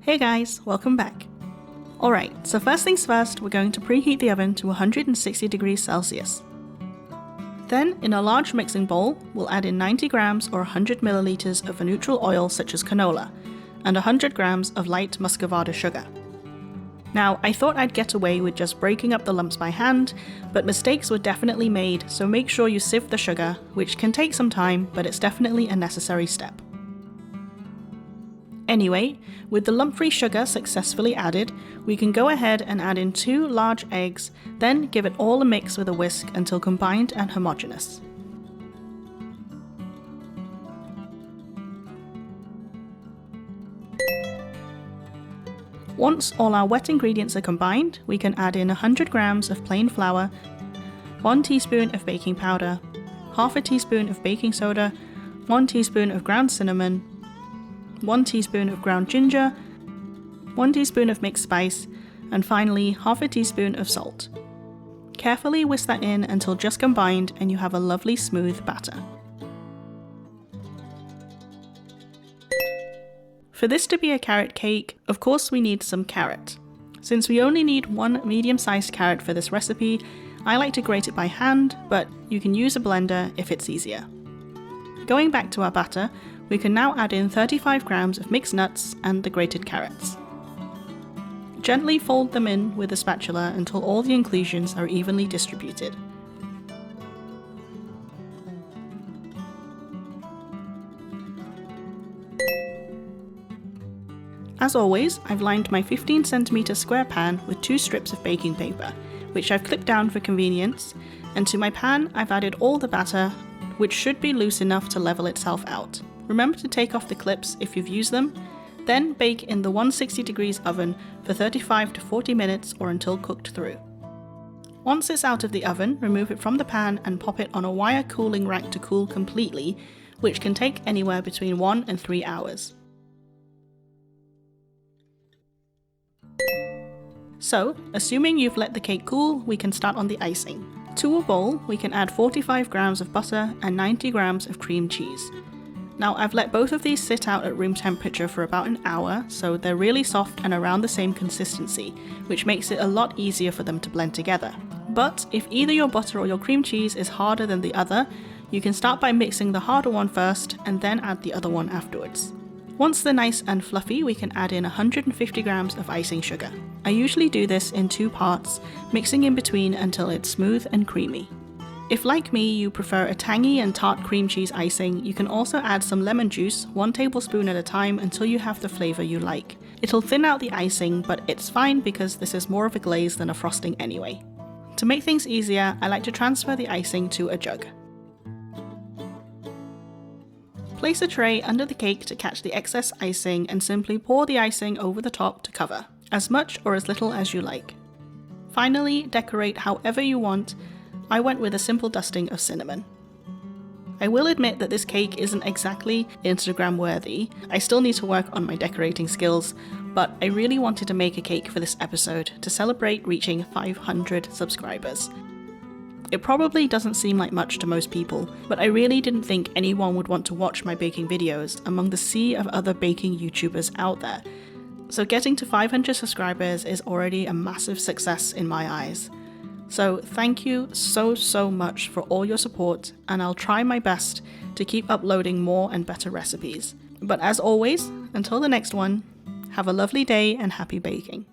Hey guys, welcome back. Alright, so first things first, we're going to preheat the oven to 160 degrees Celsius. Then, in a large mixing bowl, we'll add in 90 grams or 100 milliliters of a neutral oil such as canola, and 100 grams of light muscovado sugar. Now, I thought I'd get away with just breaking up the lumps by hand, but mistakes were definitely made, so make sure you sieve the sugar, which can take some time, but it's definitely a necessary step. Anyway, with the lump-free sugar successfully added, we can go ahead and add in 2 large eggs, then give it all a mix with a whisk until combined and homogeneous. Once all our wet ingredients are combined, we can add in 100 grams of plain flour, 1 teaspoon of baking powder, half a teaspoon of baking soda, 1 teaspoon of ground cinnamon, 1 teaspoon of ground ginger, 1 teaspoon of mixed spice, and finally half a teaspoon of salt. Carefully whisk that in until just combined and you have a lovely smooth batter. For this to be a carrot cake, of course we need some carrot. Since we only need 1 medium-sized carrot for this recipe, I like to grate it by hand, but you can use a blender if it's easier. Going back to our batter, we can now add in 35 grams of mixed nuts and the grated carrots. Gently fold them in with a spatula until all the inclusions are evenly distributed. As always, I've lined my 15cm square pan with 2 strips of baking paper, which I've clipped down for convenience, and to my pan I've added all the batter, which should be loose enough to level itself out. Remember to take off the clips if you've used them, then bake in the 160 degrees oven for 35 to 40 minutes or until cooked through. Once it's out of the oven, remove it from the pan and pop it on a wire cooling rack to cool completely, which can take anywhere between 1 and 3 hours. So, assuming you've let the cake cool, we can start on the icing. To a bowl, we can add 45 grams of butter and 90 grams of cream cheese. Now, I've let both of these sit out at room temperature for about an hour, so they're really soft and around the same consistency, which makes it a lot easier for them to blend together. But if either your butter or your cream cheese is harder than the other, you can start by mixing the harder one first and then add the other one afterwards. Once they're nice and fluffy, we can add in 150 grams of icing sugar. I usually do this in 2 parts, mixing in between until it's smooth and creamy. If, like me, you prefer a tangy and tart cream cheese icing, you can also add some lemon juice, 1 tablespoon at a time, until you have the flavour you like. It'll thin out the icing, but it's fine because this is more of a glaze than a frosting anyway. To make things easier, I like to transfer the icing to a jug. Place a tray under the cake to catch the excess icing and simply pour the icing over the top to cover, as much or as little as you like. Finally, decorate however you want. I went with a simple dusting of cinnamon. I will admit that this cake isn't exactly Instagram worthy. I still need to work on my decorating skills, but I really wanted to make a cake for this episode to celebrate reaching 500 subscribers. It probably doesn't seem like much to most people, but I really didn't think anyone would want to watch my baking videos among the sea of other baking YouTubers out there. So getting to 500 subscribers is already a massive success in my eyes. So thank you so much for all your support, and I'll try my best to keep uploading more and better recipes. But as always, until the next one, have a lovely day and happy baking.